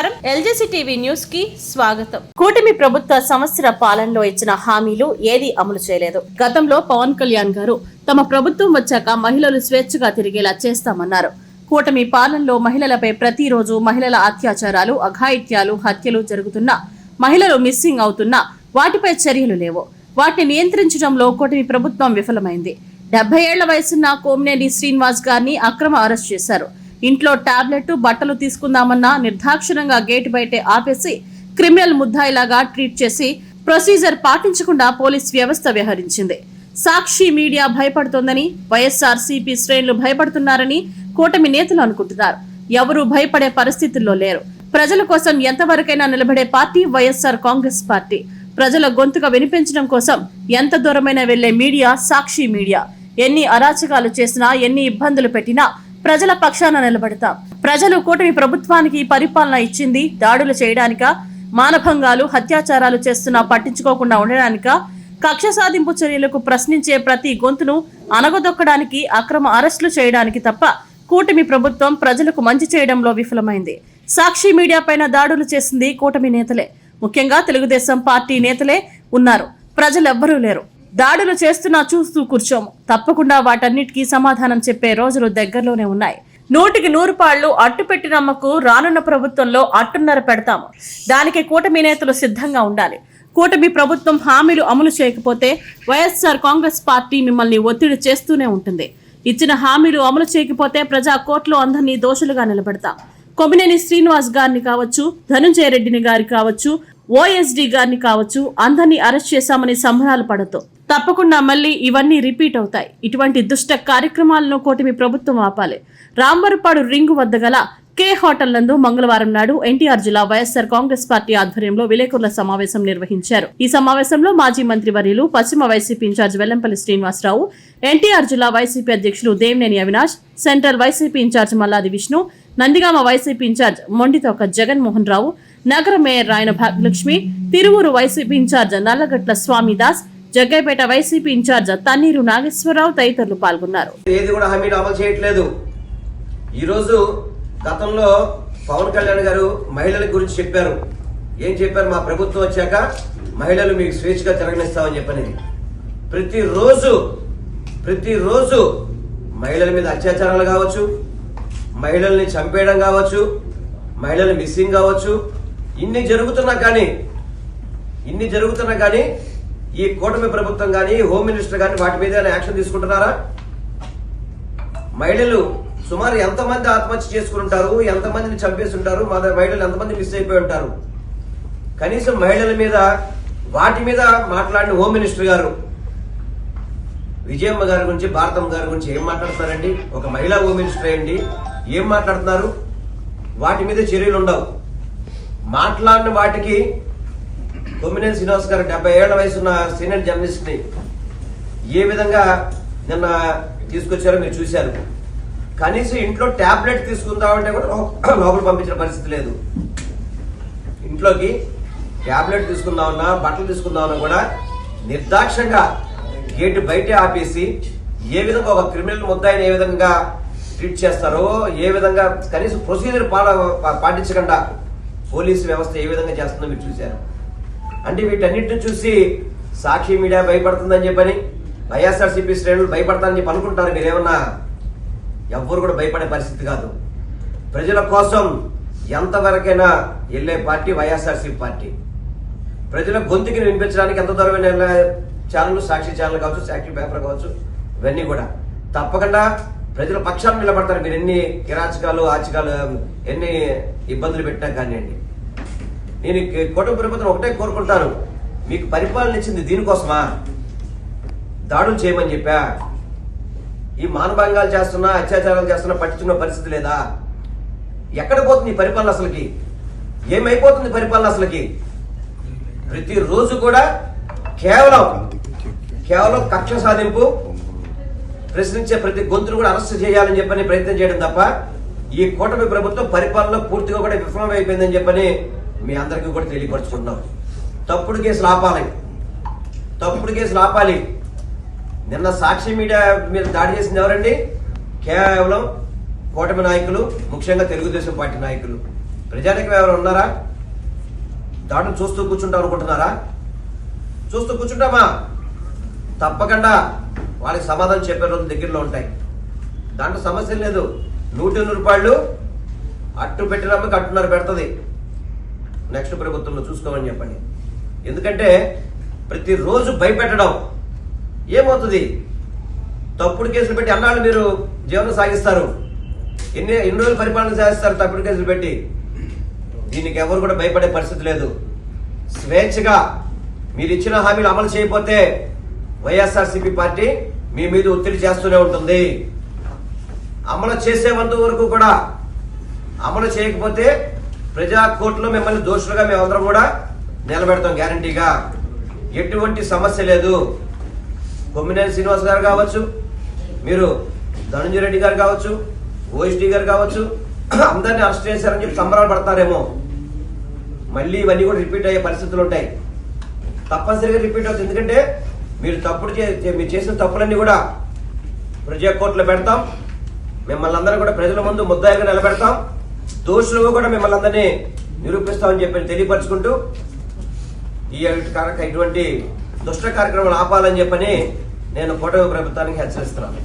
నమస్కారం, LGC TV news కి స్వాగతం. కూటమి ప్రభుత్వ సంవత్సర పాలనలో ఇచ్చిన హామీలు ఏది అమలు చేయలేదు. గతంలో పవన్ కళ్యాణ్ గారు తమ ప్రభుత్వం వచ్చాక మహిళలు స్వేచ్ఛగా తిరిగేలా చేస్తామన్నారు. కూటమి పాలనలో మహిళలపై ప్రతిరోజు మహిళల అత్యాచారాలు, అఘాయిత్యాలు, హత్యలు జరుగుతున్నా, మహిళలు మిస్సింగ్ అవుతున్నా వాటిపై చర్యలు లేవు. వాటిని నియంత్రించడంలో కూటమి ప్రభుత్వం విఫలమైంది. 70 ఏళ్ల వయసున్న కోమినేని శ్రీనివాస్ గారిని అక్రమ అరెస్ట్ చేశారు. ఇంట్లో టాబ్లెట్, బట్టలు తీసుకుందామన్నా నిర్దాక్షిణంగా గేటు బయటే ఆపేసి క్రిమినల్ ముద్దాయిలాగా ట్రీట్ చేసి ప్రొసీజర్ పాటించకుండా పోలీస్ వ్యవస్థ వ్యవహరించింది. సాక్షి మీడియా భయపడుతోందని, వైఎస్ఆర్సీపీ శ్రేణులు భయపడుతున్నారని కూటమి నేతలు అనుకుంటున్నారు. ఎవరూ భయపడే పరిస్థితుల్లో లేరు. ప్రజల కోసం ఎంతవరకైనా నిలబడే పార్టీ వైఎస్ఆర్ కాంగ్రెస్ పార్టీ. ప్రజల గొంతుగా వినిపించడం కోసం ఎంత దూరమైనా వెళ్లే మీడియా సాక్షి మీడియా. ఎన్ని అరాచకాలు చేసినా, ఎన్ని ఇబ్బందులు పెట్టినా ప్రజల పక్షాన నిలబడతాం. ప్రజలు కూటమి ప్రభుత్వానికి పరిపాలన ఇచ్చింది దాడులు చేయడానిక, మానభంగాలు, హత్యాచారాలు చేస్తున్నా పట్టించుకోకుండా ఉండడానిక, కక్ష సాధింపు చర్యలకు ప్రశ్నించే ప్రతి గొంతును అనగదొక్కడానికి, అక్రమ అరెస్టులు చేయడానికి తప్ప కూటమి ప్రభుత్వం ప్రజలకు మంచి చేయడంలో విఫలమైంది. సాక్షి మీడియా పైన దాడులు చేసింది కూటమి నేతలే. ముఖ్యంగా తెలుగుదేశం పార్టీ నేతలే ఉన్నారు. ప్రజలెవ్వరూ లేరు. దాడులు చేస్తున్నా చూస్తూ కూర్చోము. తప్పకుండా వాటన్నిటికీ సమాధానం చెప్పే రోజులు దగ్గరలోనే ఉన్నాయి. 100కి 100 పాళ్లు అట్టుపెట్టి నమ్మకు రానున్న ప్రభుత్వంలో అట్టున్నర పెడతాము. దానికి కూటమి నేతలు సిద్ధంగా ఉండాలి. కూటమి ప్రభుత్వం హామీలు అమలు చేయకపోతే వైఎస్ఆర్ కాంగ్రెస్ పార్టీ మిమ్మల్ని ఒత్తిడి చేస్తూనే ఉంటుంది. ఇచ్చిన హామీలు అమలు చేయకపోతే ప్రజా కోర్టులో అందరినీ దోషులుగా నిలబెడతాం. కొమినేని శ్రీనివాస్ గారిని కావచ్చు, ధనుంజయ రెడ్డిని గారి కావచ్చు, ఓఎస్డీ గారిని కావచ్చు, అందరినీ అరెస్ట్ చేశామని సంబరాలు పడతో తప్పకుండా మళ్ళీ ఇవన్నీ రిపీట్ అవుతాయి. ఇటువంటి దుష్ట కార్యక్రమాలను కూటమి ప్రభుత్వం ఆపాలి. రాంబరపాడు రింగు వద్ద గల కే హోటల్ నందు మంగళవారం నాడు ఎన్టీఆర్ జిల్లా వైఎస్ఆర్ కాంగ్రెస్ పార్టీ ఆధ్వర్యంలో విలేకరుల సమావేశం నిర్వహించారు. ఈ సమావేశంలో మాజీ మంత్రి వర్యులు, పశ్చిమ వైసీపీ ఇన్ఛార్జ్ వెల్లంపల్లి శ్రీనివాసరావు, ఎన్టీఆర్ జిల్లా వైసీపీ అధ్యక్షులు Devineni Avinash, central YCP incharge Malladi Vishnu, Nandigama YCP incharge Monditoka Jaganmohan Rao, నగర mayor Rayana Bhagyalakshmi, Tiruvuru YCP incharge Nallagatla Swamidas, Jaggayyapeta YCP incharge Tanneeru Nageswararao తదితరులు పాల్గొన్నారు. గతంలో పవన్ కళ్యాణ్ గారు మహిళల గురించి చెప్పారు. ఏం చెప్పారు? మా ప్రభుత్వం వచ్చాక మహిళలు మీకు స్వేచ్ఛగా తిరగనిస్తామని చెప్పనేది. ప్రతిరోజు మహిళల మీద అత్యాచారాలు కావచ్చు, మహిళల్ని చంపేయడం కావచ్చు, మహిళలు మిస్సింగ్ కావచ్చు, ఇన్ని జరుగుతున్నా కానీ ఈ కూటమి ప్రభుత్వం కానీ, హోమ్ మినిస్టర్ కానీ వాటి మీద యాక్షన్ తీసుకుంటున్నారా? మహిళలు సుమారు ఎంతమంది ఆత్మహత్య చేసుకుని ఉంటారు, ఎంతమందిని చంపేసి ఉంటారు, మహిళలు ఎంతమంది మిస్ అయిపోయి ఉంటారు. కనీసం మహిళల మీద వాటి మీద మాట్లాడిన హోమ్ మినిస్టర్ గారు విజయమ్మ గారి గురించి, భారతమ్మ గారి గురించి ఏం మాట్లాడుతున్నారండి? ఒక మహిళా హోమ్ మినిస్టర్ అయ్యండి, ఏం మాట్లాడుతున్నారు? వాటి మీద చర్యలు ఉండవు. మాట్లాడిన వాటికి కొమ్మినేని శ్రీనివాస్ గారు 70 ఏళ్ల వయసున్న సీనియర్ జర్నలిస్ట్ ని ఏ విధంగా నిన్న తీసుకొచ్చారో మీరు చూశారు. కనీసం ఇంట్లో టాబ్లెట్ తీసుకుందామంటే కూడా లోపల పంపించిన పరిస్థితి లేదు. ఇంట్లోకి టాబ్లెట్ తీసుకుందామన్నా, బట్టలు తీసుకుందామన్నా కూడా నిర్దాక్షంగా గేటు బయటే ఆపేసి ఏ విధంగా ఒక క్రిమినల్ ముద్దాయిని ఏ విధంగా ట్రీట్ చేస్తారో, ఏ విధంగా కనీసం ప్రొసీజర్ పాటించకుండా పోలీసు వ్యవస్థ ఏ విధంగా చేస్తుందో మీరు చూశారు. అంటే వీటన్నిటిని చూసి సాక్షి మీడియా భయపడుతుందని చెప్పని, వైఎస్ఆర్సీపీ శ్రేణులు భయపడతారని చెప్పి అనుకుంటారు. మీరేమన్నా? ఎవ్వరు కూడా భయపడే పరిస్థితి కాదు. ప్రజల కోసం ఎంతవరకైనా వెళ్లే పార్టీ వైఎస్ఆర్సీపీ పార్టీ. ప్రజల గొంతుకి వినిపించడానికి ఎంత దూరమైన ఛానల్, సాక్షి ఛానల్ కావచ్చు, సాక్షి పేపర్ కావచ్చు, ఇవన్నీ కూడా తప్పకుండా ప్రజల పక్షాన్ని నిలబడతారు. మీరు ఎన్ని కిరాచకాలు, ఆచకాలు, ఎన్ని ఇబ్బందులు పెట్టినా కానివ్వండి. నేను కూటమి ప్రభుత్వం ఒకటే కోరుకుంటాను, మీకు పరిపాలన ఇచ్చింది దీనికోసమా? దాడులు చేయమని చెప్పా? ఈ మానభంగాలు చేస్తున్నా, అత్యాచారాలు చేస్తున్నా పట్టించుకున్న పరిస్థితి లేదా? ఎక్కడ పోతుంది పరిపాలన? అసలుకి ఏమైపోతుంది పరిపాలన? అసలుకి ప్రతిరోజు కూడా కేవలం కక్ష సాధింపు, ప్రశ్నించే ప్రతి గొంతును కూడా అరెస్ట్ చేయాలని చెప్పని ప్రయత్నం చేయడం తప్ప ఈ కూటమి ప్రభుత్వం పరిపాలన పూర్తిగా కూడా విఫలమైపోయిందని చెప్పని మీ అందరికీ కూడా తెలియపరుచుకుంటున్నాం. తప్పుడు కేసులు ఆపాలి. నిన్న సాక్షి మీడియా మీద దాడి చేసింది ఎవరండి? కేవలం కూటమి నాయకులు, ముఖ్యంగా తెలుగుదేశం పార్టీ నాయకులు. ప్రజానికం ఎవరు ఉన్నారా? దాంట్లో చూస్తూ కూర్చుంటాం అనుకుంటున్నారా? చూస్తూ కూర్చుంటామా? తప్పకుండా వాళ్ళకి సమాధానం చెప్పే రోజు దగ్గరలో ఉంటాయి. దాంట్లో సమస్య లేదు. 100 రూపాయలు అట్టు పెట్టినమ్మకి అట్టున్నర పెడుతుంది. నెక్స్ట్ ప్రభుత్వంలో చూసుకోమని చెప్పండి. ఎందుకంటే ప్రతిరోజు భయపెట్టడం ఏమవుతుంది? తప్పుడు కేసులు పెట్టి అన్నాళ్ళు మీరు జీవనం సాగిస్తారు. ఎన్ని రోజులు పరిపాలన సాగిస్తారు తప్పుడు కేసులు పెట్టి? దీనికి ఎవరు కూడా భయపడే పరిస్థితి లేదు. స్వేచ్ఛగా మీరు ఇచ్చిన హామీలు అమలు చేయకపోతే వైఎస్ఆర్సీపీ పార్టీ మీ మీద ఒత్తిడి చేస్తూనే ఉంటుంది. అమలు చేసేంత వరకు కూడా, అమలు చేయకపోతే ప్రజా కోర్టులో మిమ్మల్ని దోషులుగా మేమందరం కూడా నిలబెడతాం గ్యారంటీగా. ఎటువంటి సమస్య లేదు. కొమ్మినేని శ్రీనివాస్ గారు కావచ్చు, మీరు ధనంజయ రెడ్డి గారు కావచ్చు, ఓఎస్డీ గారు కావచ్చు, అందరినీ అరెస్ట్ చేశారని చెప్పి సంబరాలు పడతారేమో. మళ్ళీ ఇవన్నీ కూడా రిపీట్ అయ్యే పరిస్థితులు ఉంటాయి. తప్పనిసరిగా రిపీట్ అవుతుంది. ఎందుకంటే మీరు మీరు చేసిన తప్పులన్నీ కూడా ప్రజా కోర్టులో పెడతాం. మిమ్మల్ని అందరూ కూడా ప్రజల ముందు ముద్దాయిగా నిలబెడతాం. దోషులుగా కూడా మిమ్మల్ని అందరినీ నిరూపిస్తామని చెప్పి తెలియపరుచుకుంటూ ఇటువంటి దుష్ట కార్యక్రమాలు ఆపాలని చెప్పని నేను కూటమి ప్రభుత్వానికి హెచ్చరిస్తున్నాను.